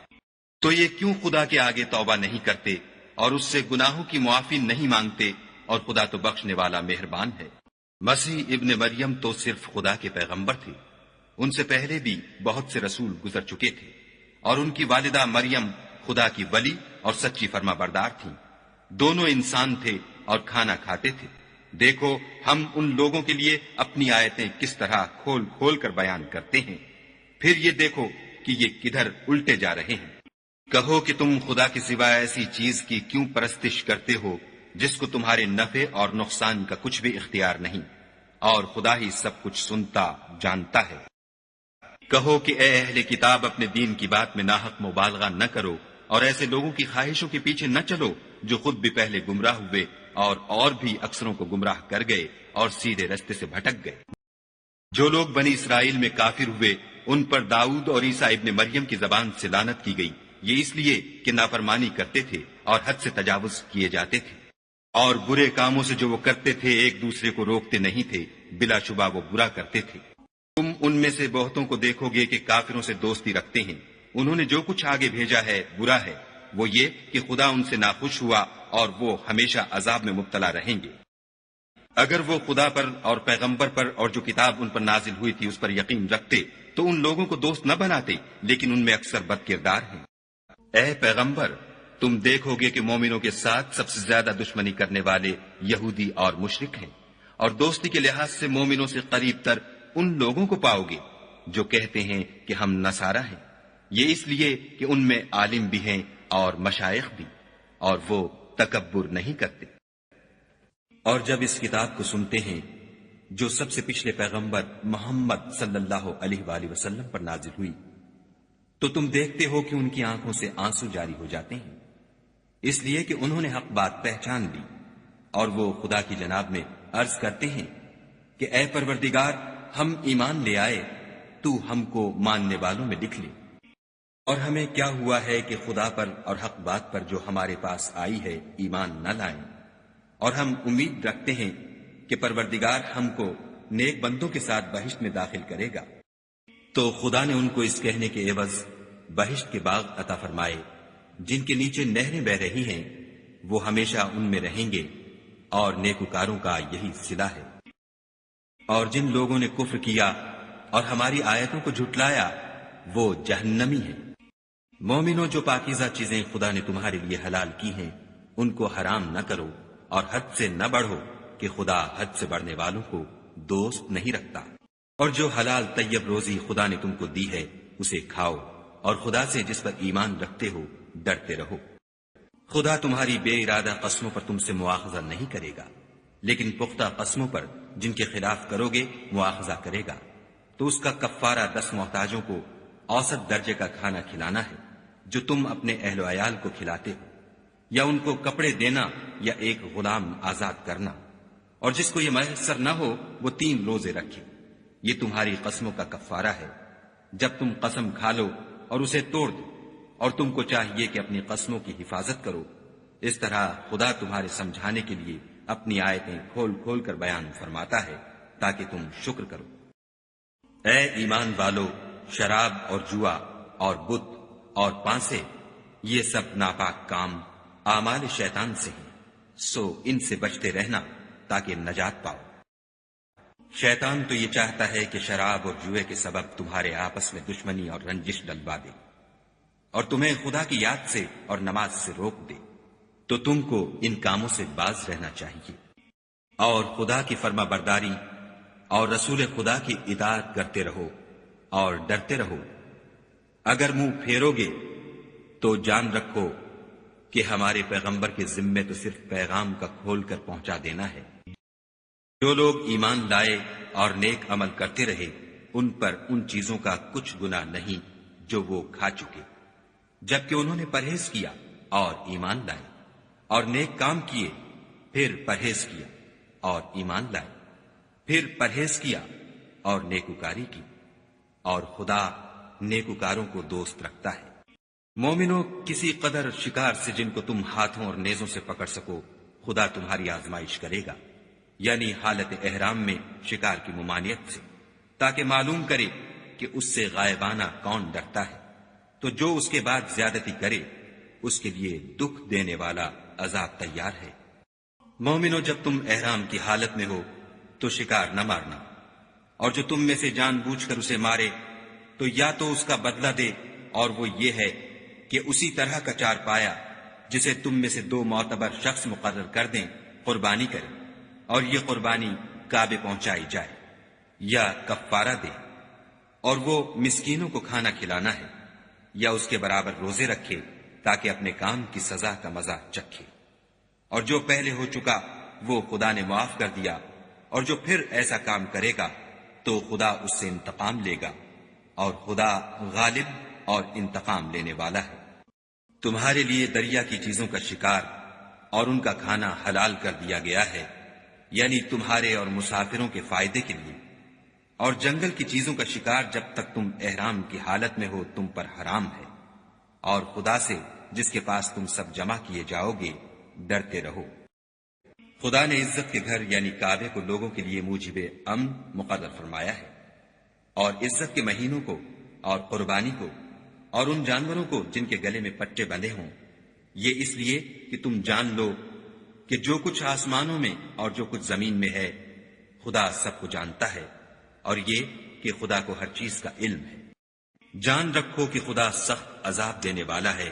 تو یہ کیوں خدا کے آگے توبہ نہیں کرتے اور اس سے گناہوں کی معافی نہیں مانگتے، اور خدا تو بخشنے والا مہربان ہے۔ مسیح ابن مریم تو صرف خدا کے پیغمبر تھے، ان سے پہلے بھی بہت سے رسول گزر چکے تھے، اور ان کی والدہ مریم خدا کی ولی اور سچی فرما بردار تھیں۔ دونوں انسان تھے اور کھانا کھاتے تھے۔ دیکھو ہم ان لوگوں کے لیے اپنی آیتیں کس طرح کھول کھول کر بیان کرتے ہیں، پھر یہ دیکھو کہ یہ کدھر الٹے جا رہے ہیں۔ کہو کہ تم خدا کے سوا ایسی چیز کی کیوں پرستش کرتے ہو جس کو تمہارے نفع اور نقصان کا کچھ بھی اختیار نہیں، اور خدا ہی سب کچھ سنتا جانتا ہے۔ کہو کہ اے اہل کتاب، اپنے دین کی بات میں ناحق مبالغہ نہ کرو، اور ایسے لوگوں کی خواہشوں کے پیچھے نہ چلو جو خود بھی پہلے گمراہ ہوئے اور بھی اکثروں کو گمراہ کر گئے اور سیدھے رستے سے بھٹک گئے۔ جو لوگ بنی اسرائیل میں کافر ہوئے ان پر داؤد اور عیسیٰ ابن مریم کی زبان سے لعنت کی گئی، یہ اس لیے کہ نافرمانی کرتے تھے اور حد سے تجاوز کیے جاتے تھے، اور برے کاموں سے جو وہ کرتے تھے ایک دوسرے کو روکتے نہیں تھے، بلا شبہ وہ برا کرتے تھے۔ تم ان میں سے بہتوں کو دیکھو گے کہ کافروں سے دوستی رکھتے ہیں، انہوں نے جو کچھ آگے بھیجا ہے برا ہے، وہ یہ کہ خدا ان سے ناخوش ہوا اور وہ ہمیشہ عذاب میں مبتلا رہیں گے۔ اگر وہ خدا پر اور پیغمبر پر اور جو کتاب ان پر نازل ہوئی تھی اس پر یقین رکھتے تو ان لوگوں کو دوست نہ بناتے، لیکن ان میں اکثر بد کردار ہیں۔ اے پیغمبر، تم دیکھو گے کہ مومنوں کے ساتھ سب سے زیادہ دشمنی کرنے والے یہودی اور مشرک ہیں، اور دوستی کے لحاظ سے مومنوں سے قریب تر ان لوگوں کو پاؤ گے جو کہتے ہیں کہ ہم نصارہ ہیں، یہ اس لیے کہ ان میں عالم بھی ہیں اور مشائخ بھی، اور وہ تکبر نہیں کرتے۔ اور جب اس کتاب کو سنتے ہیں جو سب سے پچھلے پیغمبر محمد صلی اللہ علیہ وآلہ وسلم پر نازل ہوئی، تو تم دیکھتے ہو کہ ان کی آنکھوں سے آنسو جاری ہو جاتے ہیں، اس لیے کہ انہوں نے حق بات پہچان لی، اور وہ خدا کی جناب میں عرض کرتے ہیں کہ اے پروردگار، ہم ایمان لے آئے، تو ہم کو ماننے والوں میں لکھ لے۔ اور ہمیں کیا ہوا ہے کہ خدا پر اور حق بات پر جو ہمارے پاس آئی ہے ایمان نہ لائیں، اور ہم امید رکھتے ہیں کہ پروردگار ہم کو نیک بندوں کے ساتھ بہشت میں داخل کرے گا۔ تو خدا نے ان کو اس کہنے کے عوض بہشت کے باغ عطا فرمائے جن کے نیچے نہریں بہ رہی ہیں، وہ ہمیشہ ان میں رہیں گے، اور نیکوکاروں کا یہی صلہ ہے۔ اور جن لوگوں نے کفر کیا اور ہماری آیتوں کو جھٹلایا وہ جہنمی ہیں۔ مومنوں، جو پاکیزہ چیزیں خدا نے تمہارے لیے حلال کی ہیں ان کو حرام نہ کرو، اور حد سے نہ بڑھو کہ خدا حد سے بڑھنے والوں کو دوست نہیں رکھتا۔ اور جو حلال طیب روزی خدا نے تم کو دی ہے اسے کھاؤ، اور خدا سے جس پر ایمان رکھتے ہو ڈرتے رہو۔ خدا تمہاری بے ارادہ قسموں پر تم سے مواخذہ نہیں کرے گا، لیکن پختہ قسموں پر جن کے خلاف کرو گے مواخذہ کرے گا، تو اس کا کفارہ 10 محتاجوں کو اوسط درجے کا کھانا کھلانا ہے جو تم اپنے اہل و عیال کو کھلاتے ہو، یا ان کو کپڑے دینا یا ایک غلام آزاد کرنا، اور جس کو یہ میسر نہ ہو وہ 3 روزے رکھے۔ یہ تمہاری قسموں کا کفارہ ہے۔ جب تم قسم کھا لو اور اسے توڑ دو، اور تم کو چاہیے کہ اپنی قسموں کی حفاظت کرو۔ اس طرح خدا تمہارے سمجھانے کے لیے اپنی آیتیں کھول کھول کر بیان فرماتا ہے تاکہ تم شکر کرو۔ اے ایمان والو، شراب اور جوا اور بت اور پانسے، یہ سب ناپاک کام اعمال شیطان سے ہیں، سو ان سے بچتے رہنا تاکہ نجات پاؤ۔ شیطان تو یہ چاہتا ہے کہ شراب اور جوئے کے سبب تمہارے آپس میں دشمنی اور رنجش ڈلوا دے، اور تمہیں خدا کی یاد سے اور نماز سے روک دے، تو تم کو ان کاموں سے باز رہنا چاہیے، اور خدا کی فرما برداری اور رسول خدا کی اطاعت کرتے رہو اور ڈرتے رہو۔ اگر منہ پھیرو گے تو جان رکھو کہ ہمارے پیغمبر کے ذمے تو صرف پیغام کا کھول کر پہنچا دینا ہے۔ جو لوگ ایمان لائے اور نیک عمل کرتے رہے، ان پر ان چیزوں کا کچھ گناہ نہیں جو وہ کھا چکے، جبکہ انہوں نے پرہیز کیا اور ایمان لائے، اور نیک کام کیے، پھر پرہیز کیا اور ایمان لائے، پھر پرہیز کیا اور نیکوکاری کی، اور خدا نیکوکاروں کو دوست رکھتا ہے۔ مومنو، کسی قدر شکار سے جن کو تم ہاتھوں اور نیزوں سے پکڑ سکو خدا تمہاری آزمائش کرے گا، یعنی حالت احرام میں شکار کی ممانعت سے، تاکہ معلوم کرے کہ اس سے غائبانہ کون ڈرتا ہے، تو جو اس کے بعد زیادتی کرے اس کے لیے دکھ دینے والا عذاب تیار ہے۔ مومنو، جب تم احرام کی حالت میں ہو تو شکار نہ مارنا، اور جو تم میں سے جان بوجھ کر اسے مارے تو یا تو اس کا بدلہ دے، اور وہ یہ ہے کہ اسی طرح کا چار پایا جسے تم میں سے 2 معتبر شخص مقرر کر دیں قربانی کرے، اور یہ قربانی کعبے پہنچائی جائے، یا کفارہ دے، اور وہ مسکینوں کو کھانا کھلانا ہے، یا اس کے برابر روزے رکھے تاکہ اپنے کام کی سزا کا مزہ چکھے۔ اور جو پہلے ہو چکا وہ خدا نے معاف کر دیا، اور جو پھر ایسا کام کرے گا تو خدا اس سے انتقام لے گا، اور خدا غالب اور انتقام لینے والا ہے۔ تمہارے لیے دریا کی چیزوں کا شکار اور ان کا کھانا حلال کر دیا گیا ہے، یعنی تمہارے اور مسافروں کے فائدے کے لیے، اور جنگل کی چیزوں کا شکار جب تک تم احرام کی حالت میں ہو تم پر حرام ہے، اور خدا سے جس کے پاس تم سب جمع کیے جاؤ گے ڈرتے رہو۔ خدا نے عزت کے گھر یعنی کعبے کو لوگوں کے لیے موجب امن مقرر فرمایا ہے، اور عزت کے مہینوں کو اور قربانی کو اور ان جانوروں کو جن کے گلے میں پٹے بندھے ہوں، یہ اس لیے کہ تم جان لو کہ جو کچھ آسمانوں میں اور جو کچھ زمین میں ہے خدا سب کو جانتا ہے، اور یہ کہ خدا کو ہر چیز کا علم ہے۔ جان رکھو کہ خدا سخت عذاب دینے والا ہے،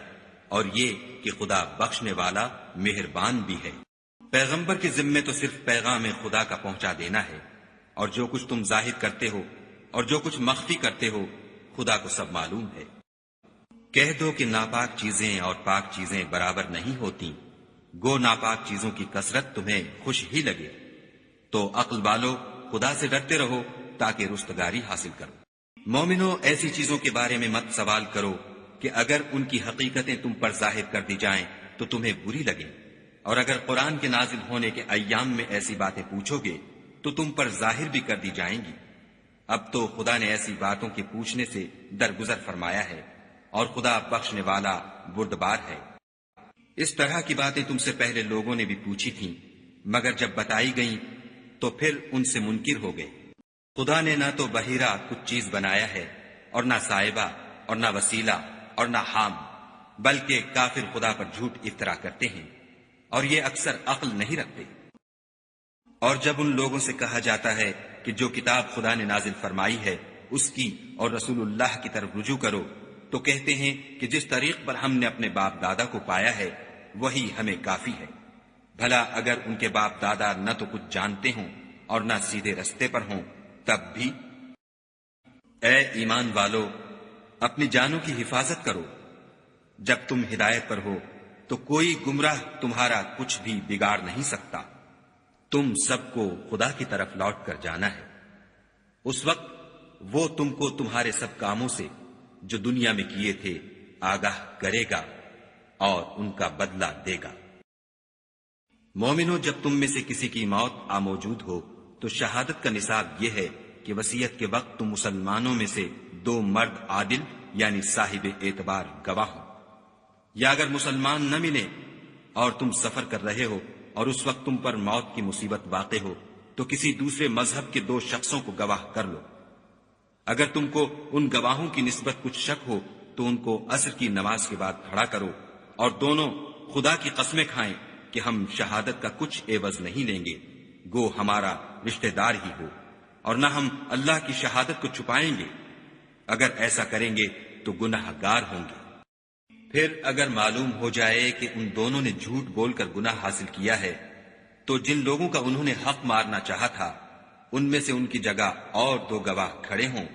اور یہ کہ خدا بخشنے والا مہربان بھی ہے۔ پیغمبر کے ذمے تو صرف پیغام خدا کا پہنچا دینا ہے، اور جو کچھ تم ظاہر کرتے ہو اور جو کچھ مخفی کرتے ہو خدا کو سب معلوم ہے۔ کہہ دو کہ ناپاک چیزیں اور پاک چیزیں برابر نہیں ہوتی، گو ناپاک چیزوں کی کثرت تمہیں خوش ہی لگے، تو عقل والو خدا سے ڈرتے رہو تاکہ رستگاری حاصل کرو۔ مومنو، ایسی چیزوں کے بارے میں مت سوال کرو کہ اگر ان کی حقیقتیں تم پر ظاہر کر دی جائیں تو تمہیں بری لگیں، اور اگر قرآن کے نازل ہونے کے ایام میں ایسی باتیں پوچھو گے تو تم پر ظاہر بھی کر دی جائیں گی۔ اب تو خدا نے ایسی باتوں کے پوچھنے سے درگزر فرمایا ہے، اور خدا بخشنے والا بردبار ہے۔ اس طرح کی باتیں تم سے پہلے لوگوں نے بھی پوچھی تھیں، مگر جب بتائی گئیں تو پھر ان سے منکر ہو گئے۔ خدا نے نہ تو بحیرہ کچھ چیز بنایا ہے، اور نہ صاحبہ، اور نہ وسیلہ، اور نہ حام، بلکہ کافر خدا پر جھوٹ افطرا کرتے ہیں، اور یہ اکثر عقل نہیں رکھتے۔ اور جب ان لوگوں سے کہا جاتا ہے کہ جو کتاب خدا نے نازل فرمائی ہے اس کی اور رسول اللہ کی طرف رجوع کرو، تو کہتے ہیں کہ جس طریق پر ہم نے اپنے باپ دادا کو پایا ہے وہی ہمیں کافی ہے۔ بھلا اگر ان کے باپ دادا نہ تو کچھ جانتے ہوں اور نہ سیدھے رستے پر ہوں تب بھی؟ اے ایمان والو، اپنی جانوں کی حفاظت کرو۔ جب تم ہدایت پر ہو تو کوئی گمراہ تمہارا کچھ بھی بگاڑ نہیں سکتا۔ تم سب کو خدا کی طرف لوٹ کر جانا ہے، اس وقت وہ تم کو تمہارے سب کاموں سے جو دنیا میں کیے تھے آگاہ کرے گا اور ان کا بدلہ دے گا۔ مومنو، جب تم میں سے کسی کی موت موجود ہو تو شہادت کا نصاب یہ ہے کہ وصیت کے وقت تم مسلمانوں میں سے 2 مرد عادل یعنی صاحب اعتبار گواہ ہوں۔ یا اگر مسلمان نہ ملے اور تم سفر کر رہے ہو اور اس وقت تم پر موت کی مصیبت واقع ہو تو کسی دوسرے مذہب کے 2 شخصوں کو گواہ کر لو۔ اگر تم کو ان گواہوں کی نسبت کچھ شک ہو تو ان کو عصر کی نماز کے بعد کھڑا کرو اور دونوں خدا کی قسمیں کھائیں کہ ہم شہادت کا کچھ عوض نہیں لیں گے، گو ہمارا رشتہ دار ہی ہو، اور نہ ہم اللہ کی شہادت کو چھپائیں گے۔ اگر ایسا کریں گے تو گناہ گار ہوں گے۔ پھر اگر معلوم ہو جائے کہ ان دونوں نے جھوٹ بول کر گناہ حاصل کیا ہے تو جن لوگوں کا انہوں نے حق مارنا چاہا تھا ان میں سے ان کی جگہ اور 2 گواہ کھڑے ہوں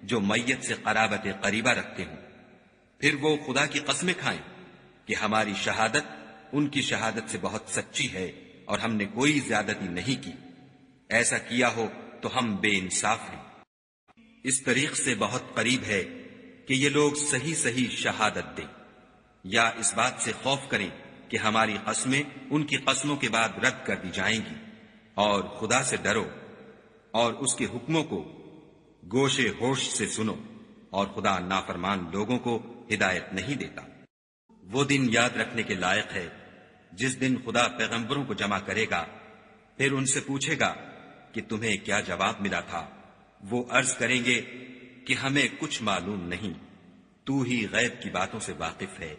جو میت سے قرابت قریبہ رکھتے ہوں، پھر وہ خدا کی قسمیں کھائیں کہ ہماری شہادت ان کی شہادت سے بہت سچی ہے اور ہم نے کوئی زیادتی نہیں کی۔ ایسا کیا ہو تو ہم بے انصاف ہیں۔ اس طریق سے بہت قریب ہے کہ یہ لوگ صحیح صحیح شہادت دیں، یا اس بات سے خوف کریں کہ ہماری قسمیں ان کی قسموں کے بعد رد کر دی جائیں گی، اور خدا سے ڈرو اور اس کے حکموں کو گوشے ہوش سے سنو، اور خدا نافرمان لوگوں کو ہدایت نہیں دیتا۔ وہ دن یاد رکھنے کے لائق ہے جس دن خدا پیغمبروں کو جمع کرے گا، پھر ان سے پوچھے گا کہ تمہیں کیا جواب ملا تھا۔ وہ عرض کریں گے کہ ہمیں کچھ معلوم نہیں، تو ہی غیب کی باتوں سے واقف ہے۔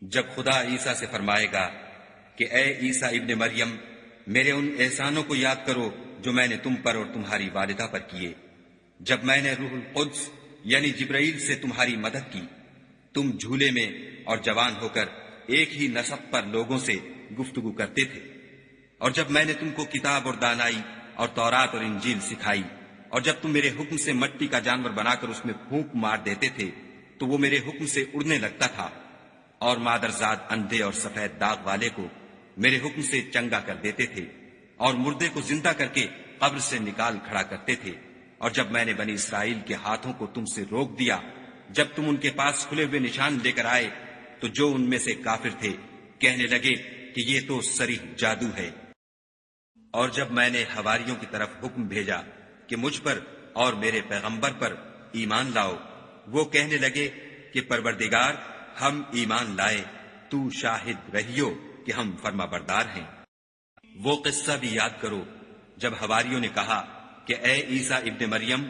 جب خدا عیسیٰ سے فرمائے گا کہ اے عیسیٰ ابن مریم، میرے ان احسانوں کو یاد کرو جو میں نے تم پر اور تمہاری والدہ پر کیے، جب میں نے روح القدس یعنی جبرائیل سے تمہاری مدد کی، تم جھولے میں اور جوان ہو کر ایک ہی نسق پر لوگوں سے گفتگو کرتے تھے، اور جب میں نے تم کو کتاب اور دانائی اور تورات اور انجیل سکھائی، اور جب تم میرے حکم سے مٹی کا جانور بنا کر اس میں پھونک مار دیتے تھے تو وہ میرے حکم سے اڑنے لگتا تھا، اور مادرزاد اندھے اور سفید داغ والے کو میرے حکم سے چنگا کر دیتے تھے، اور مردے کو زندہ کر کے قبر سے نکال کھڑا کرتے تھے، اور جب میں نے بنی اسرائیل کے ہاتھوں کو تم سے روک دیا جب تم ان کے پاس کھلے ہوئے نشان لے کر آئے تو جو ان میں سے کافر تھے کہنے لگے کہ یہ تو صریح جادو ہے۔ اور جب میں نے حواریوں کی طرف حکم بھیجا کہ مجھ پر اور میرے پیغمبر پر ایمان لاؤ، وہ کہنے لگے کہ پروردگار ہم ایمان لائے، تو شاہد رہیو کہ ہم فرما بردار ہیں۔ وہ قصہ بھی یاد کرو جب حواریوں نے کہا کہ اے عیسیٰ ابن مریم،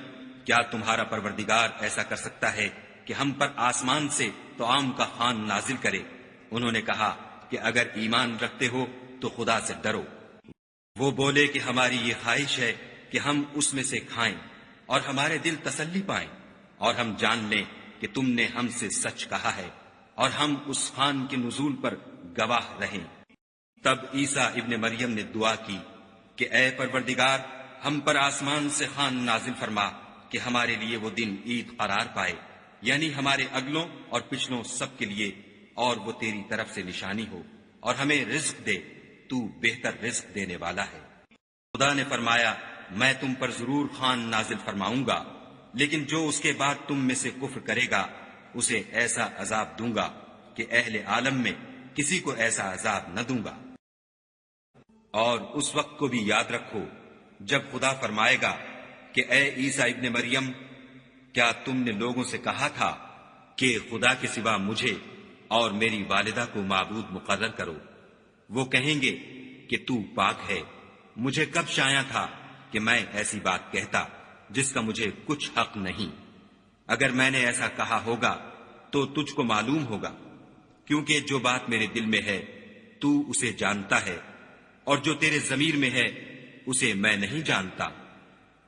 کیا تمہارا پروردگار ایسا کر سکتا ہے کہ ہم پر آسمان سے طعام کا خوان نازل کرے؟ انہوں نے کہا کہ اگر ایمان رکھتے ہو تو خدا سے ڈرو۔ وہ بولے کہ ہماری یہ خواہش ہے کہ ہم اس میں سے کھائیں اور ہمارے دل تسلی پائیں، اور ہم جان لیں کہ تم نے ہم سے سچ کہا ہے، اور ہم اس خوان کے نزول پر گواہ رہیں۔ تب عیسیٰ ابن مریم نے دعا کی کہ اے پروردگار، ہم پر آسمان سے خوان نازل فرما کہ ہمارے لیے وہ دن عید قرار پائے، یعنی ہمارے اگلوں اور پچھلوں سب کے لیے، اور وہ تیری طرف سے نشانی ہو، اور ہمیں رزق دے، تو بہتر رزق دینے والا ہے۔ خدا نے فرمایا میں تم پر ضرور خوان نازل فرماؤں گا، لیکن جو اس کے بعد تم میں سے کفر کرے گا اسے ایسا عذاب دوں گا کہ اہل عالم میں کسی کو ایسا عذاب نہ دوں گا۔ اور اس وقت کو بھی یاد رکھو جب خدا فرمائے گا کہ اے عیسیٰ ابن مریم، کیا تم نے لوگوں سے کہا تھا کہ خدا کے سوا مجھے اور میری والدہ کو معبود مقرر کرو؟ وہ کہیں گے کہ تو پاک ہے، مجھے کب شایع تھا کہ میں ایسی بات کہتا جس کا مجھے کچھ حق نہیں۔ اگر میں نے ایسا کہا ہوگا تو تجھ کو معلوم ہوگا، کیونکہ جو بات میرے دل میں ہے تو اسے جانتا ہے، اور جو تیرے ضمیر میں ہے اسے میں نہیں جانتا۔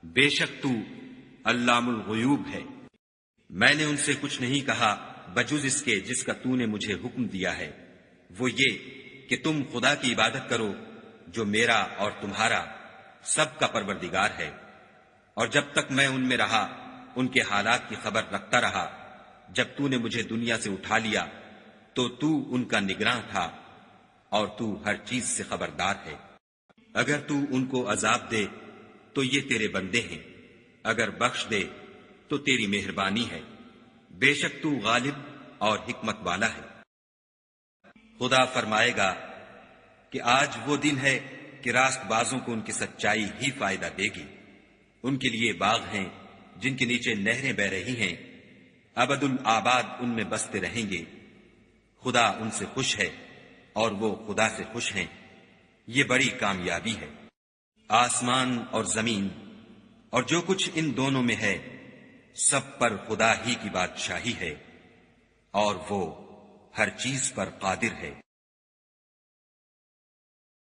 بے شک تو علام الغیوب ہے۔ میں نے ان سے کچھ نہیں کہا بجز اس کے جس کا تو نے مجھے حکم دیا ہے، وہ یہ کہ تم خدا کی عبادت کرو جو میرا اور تمہارا سب کا پروردگار ہے۔ اور جب تک میں ان میں رہا ان کے حالات کی خبر رکھتا رہا، جب تو نے مجھے دنیا سے اٹھا لیا تو تو ان کا نگراں تھا، اور تو ہر چیز سے خبردار ہے۔ اگر تو ان کو عذاب دے تو یہ تیرے بندے ہیں، اگر بخش دے تو تیری مہربانی ہے، بے شک تو غالب اور حکمت والا ہے۔ خدا فرمائے گا کہ آج وہ دن ہے کہ راست بازوں کو ان کی سچائی ہی فائدہ دے گی۔ ان کے لیے باغ ہیں جن کے نیچے نہریں بہ رہی ہیں، ابد الآباد ان میں بستے رہیں گے. خدا ان سے خوش ہے اور وہ خدا سے خوش ہیں. یہ بڑی کامیابی ہے. آسمان اور زمین اور جو کچھ ان دونوں میں ہے سب پر خدا ہی کی بادشاہی ہے اور وہ ہر چیز پر قادر ہے.